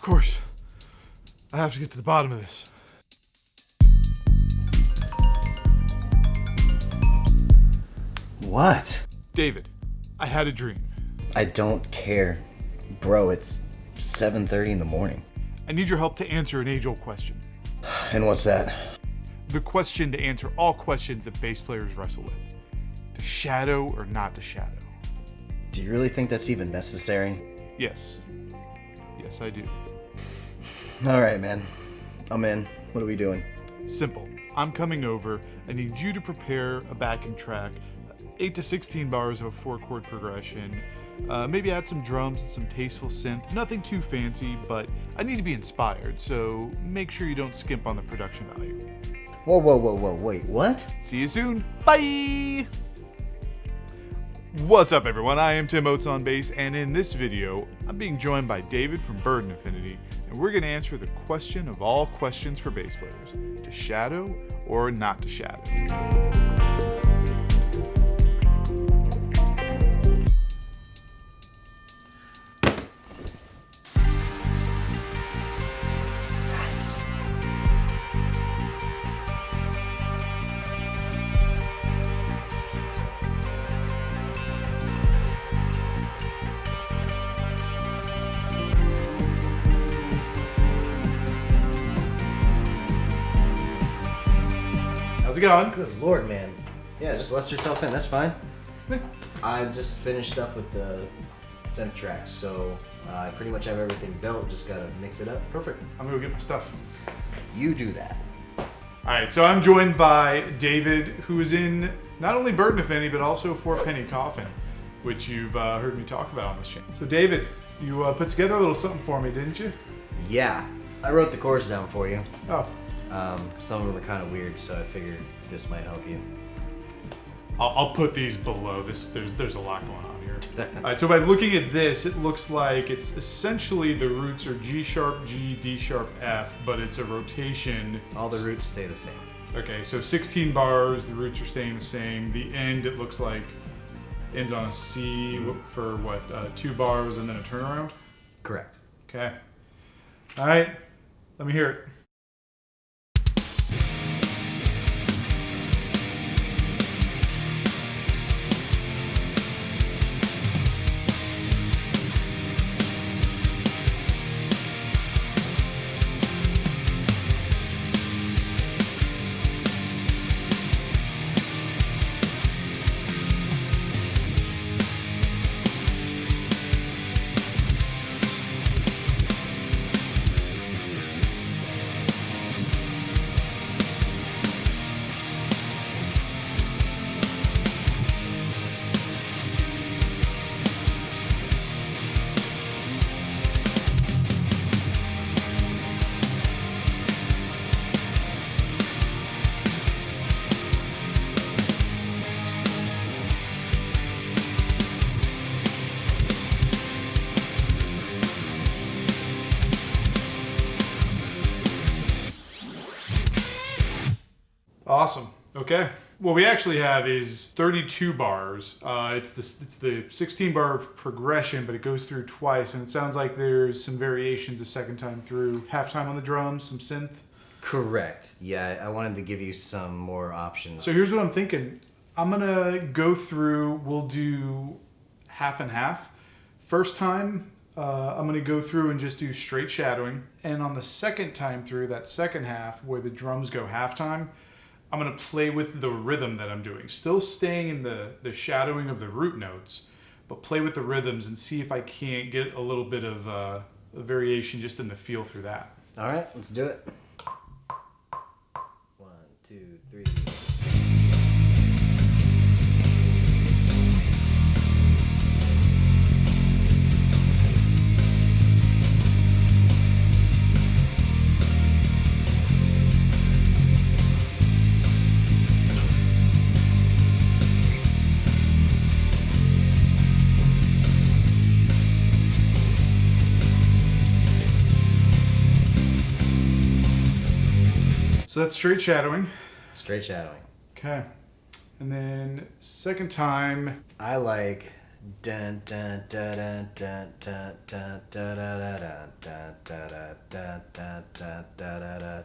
course. I have to get to the bottom of this. What? David, I had a dream. I don't care. Bro, it's 7:30 in the morning. I need your help to answer an age-old question. And what's that? The question to answer all questions that bass players wrestle with. To shadow or not to shadow? Do you really think that's even necessary? Yes. Yes, I do. Alright, man. I'm in. What are we doing? Simple. I'm coming over. I need you to prepare a backing track. 8 to 16 bars of a 4-chord progression. Maybe add some drums and some tasteful synth. Nothing too fancy, but I need to be inspired, so make sure you don't skimp on the production value. Whoa, wait, what? See you soon. Bye! What's up, everyone? I am Tim Oates on bass, and in this video, I'm being joined by David from Bird and Affinity, and we're going to answer the question of all questions for bass players. To shadow or not to shadow? How's it going? Good lord, man. Yeah, just let yourself in. That's fine. I just finished up with the synth tracks, so I pretty much have everything built. Just gotta mix it up. Perfect. I'm gonna go get my stuff. You do that. Alright, so I'm joined by David, who is in not only Bird and Affinity, but also for Penny Coffin, which you've heard me talk about on this channel. So David, you put together a little something for me, didn't you? Yeah. I wrote the chords down for you. Oh. Some of them are kind of weird, so I figured this might help you. I'll put these below. There's a lot going on here. Alright, so by looking at this, it looks like it's essentially the roots are G sharp, G, D sharp, F, but it's a rotation. All the roots stay the same. Okay, so 16 bars, the roots are staying the same. The end, it looks like, ends on a C for what, 2 bars and then a turnaround? Correct. Okay. Alright, let me hear it. Awesome. Okay. What we actually have is 32 bars. It's the 16 bar progression, but it goes through twice, and it sounds like there's some variations a second time through. Halftime on the drums, some synth. Correct. Yeah, I wanted to give you some more options. So here's what I'm thinking. I'm gonna go through. We'll do half and half. First time, I'm gonna go through and just do straight shadowing, and on the second time through, that second half where the drums go halftime, I'm going to play with the rhythm that I'm doing. Still staying in the shadowing of the root notes, but play with the rhythms and see if I can't get a little bit of a variation just in the feel through that. All right, let's do it. 1, 2, 3. So that's straight shadowing. Straight shadowing. Okay. And then second time. I like Dun dun dun dun dun dun dun dun dun dun dun dun dun dun dun dun.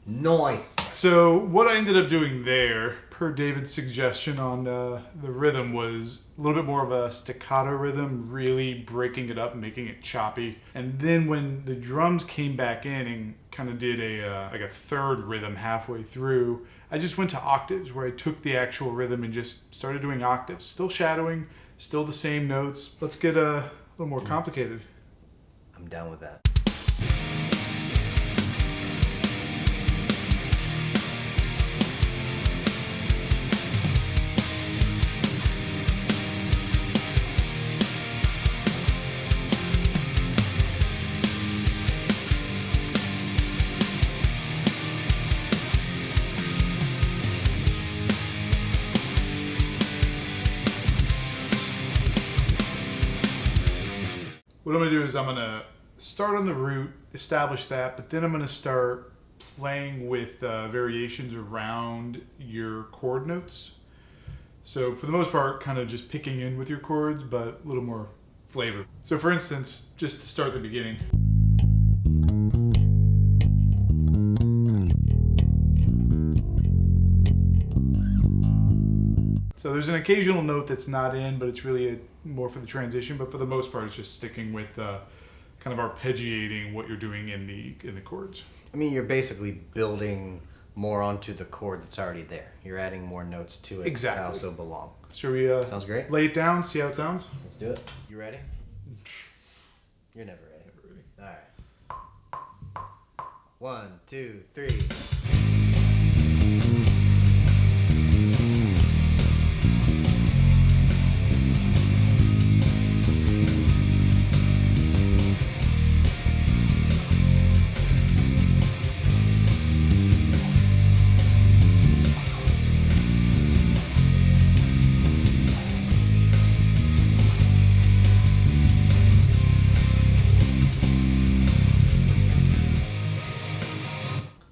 Nice. So what I ended up doing there, per David's suggestion on the rhythm, was a little bit more of a staccato rhythm, really breaking it up and making it choppy. And then when the drums came back in and kind of did a like a third rhythm halfway through, I just went to octaves where I took the actual rhythm and just started doing octaves. Still shadowing, still the same notes. Let's get a little more complicated. I'm down with that. What I'm going to do is I'm going to start on the root, establish that, but then I'm going to start playing with variations around your chord notes. So for the most part, kind of just picking in with your chords, but a little more flavor. So for instance, just to start at the beginning. So there's an occasional note that's not in, but it's really more for the transition. But for the most part, it's just sticking with kind of arpeggiating what you're doing in the chords. I mean, you're basically building more onto the chord that's already there. You're adding more notes to it Exactly. that also belong. Should we Sounds great. lay it down, see how it sounds? Let's do it. You ready? You're never ready. Never ready. All right. 1, 2, 3.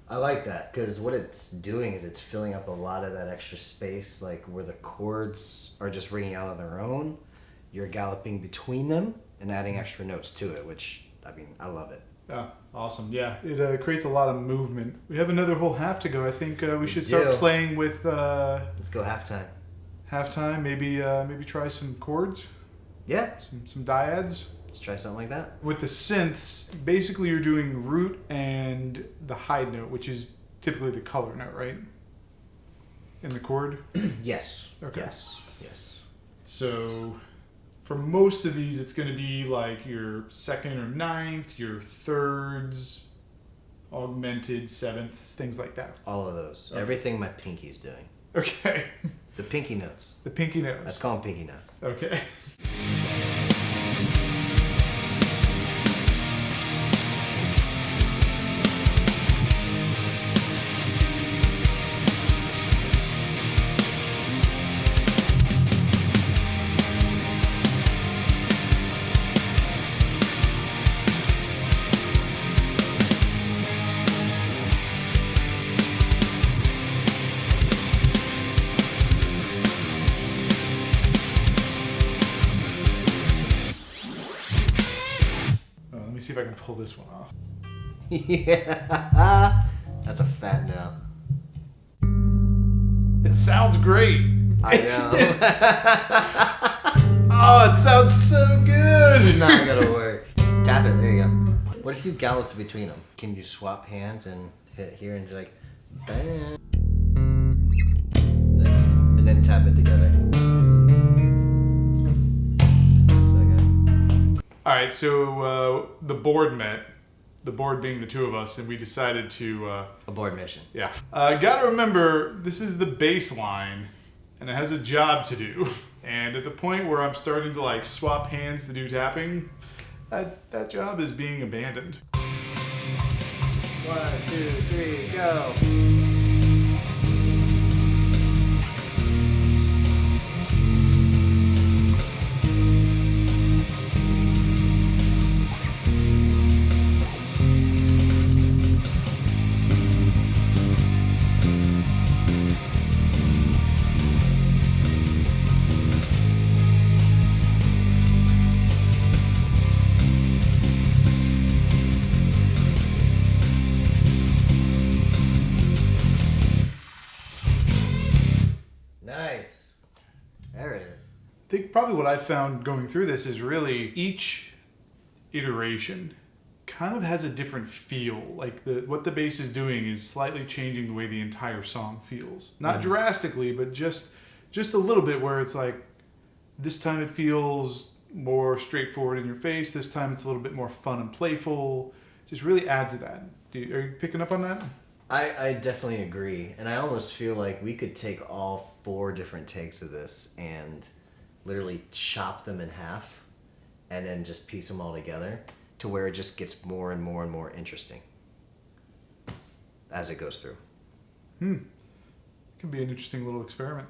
I like that because what it's doing is it's filling up a lot of that extra space, like where the chords are just ringing out on their own. You're galloping between them and adding extra notes to it, which, I mean, I love it. Oh, awesome. Yeah, it creates a lot of movement. We have another whole half to go. I think we should start do. playing with Let's go halftime. halftime. Maybe try some chords, Yeah, some dyads. let's try something like that. With the synths, basically you're doing root and the high note, which is typically the color note, right? In the chord? Yes. Okay. Yes. So for most of these, it's going to be like your second or ninth, your thirds, augmented sevenths, things like that. All of those. Okay. Everything my pinky's doing. Okay. The pinky notes. The pinky Let's notes. call them pinky notes. Okay. Let me see if I can pull this one off. Yeah. That's a fat no. It sounds great. I know. Oh, it sounds so good. It's not gonna work. Tap it. There you go. What if you galloped between them? Can you swap hands and hit here and be like, bang, and then tap it together? All right, so the board met, the board being the two of us, and we decided to... Abort mission. Yeah. Gotta remember, this is the bass line, and it has a job to do. And at the point where I'm starting to like swap hands to do tapping, that job is being abandoned. 1, 2, 3, go. Nice. There it is. I think probably what I've found going through this is really each iteration kind of has a different feel. Like what the bass is doing is slightly changing the way the entire song feels. Not drastically, but just a little bit, where it's like this time it feels more straightforward in your face. This time it's a little bit more fun and playful. Just really adds to that. Are you picking up on that? I definitely agree. And I almost feel like we could take all 4 different takes of this and literally chop them in half and then just piece them all together to where it just gets more and more and more interesting as it goes through. It could be an interesting little experiment.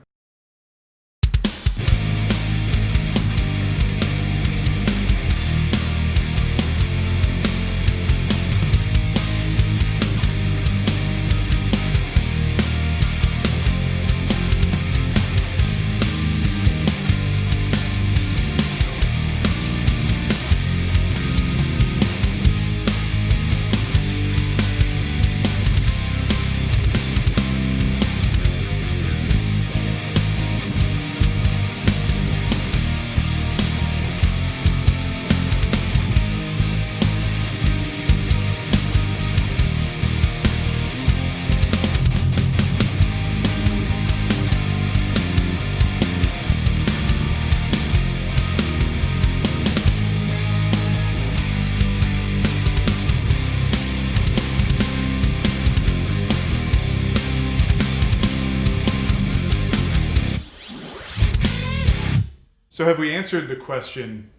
So have we answered the question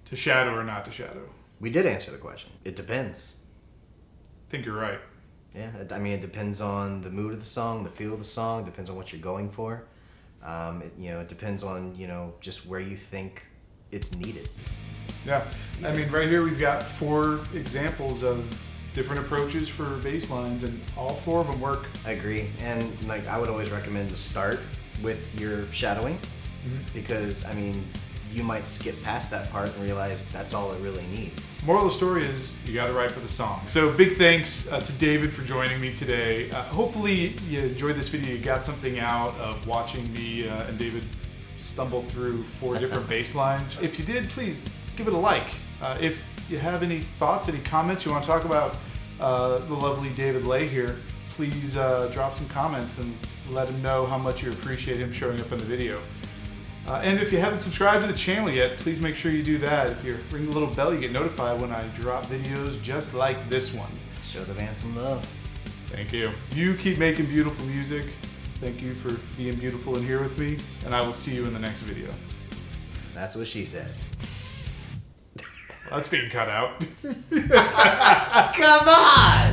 to shadow or not to shadow? We did answer the question. It depends. I think you're right. Yeah, I mean, it depends on the mood of the song, the feel of the song, depends on what you're going for. It depends on, just where you think it's needed. Yeah. I mean, right here we've got 4 examples of different approaches for bass lines, and all 4 of them work. I agree. And I would always recommend to start with your shadowing, because, I mean, you might skip past that part and realize that's all it really needs. Moral of the story is you got to write for the song. So big thanks to David for joining me today. Hopefully you enjoyed this video. You got something out of watching me and David stumble through 4 different bass lines. If you did, please give it a like. If you have any thoughts, any comments you want to talk about the lovely David Lay here, please drop some comments and let him know how much you appreciate him showing up in the video. And if you haven't subscribed to the channel yet, please make sure you do that. If you ring the little bell, you get notified when I drop videos just like this one. Show the band some love. Thank you. You keep making beautiful music. Thank you for being beautiful and here with me, and I will see you in the next video. That's what she said. That's being cut out. Come on!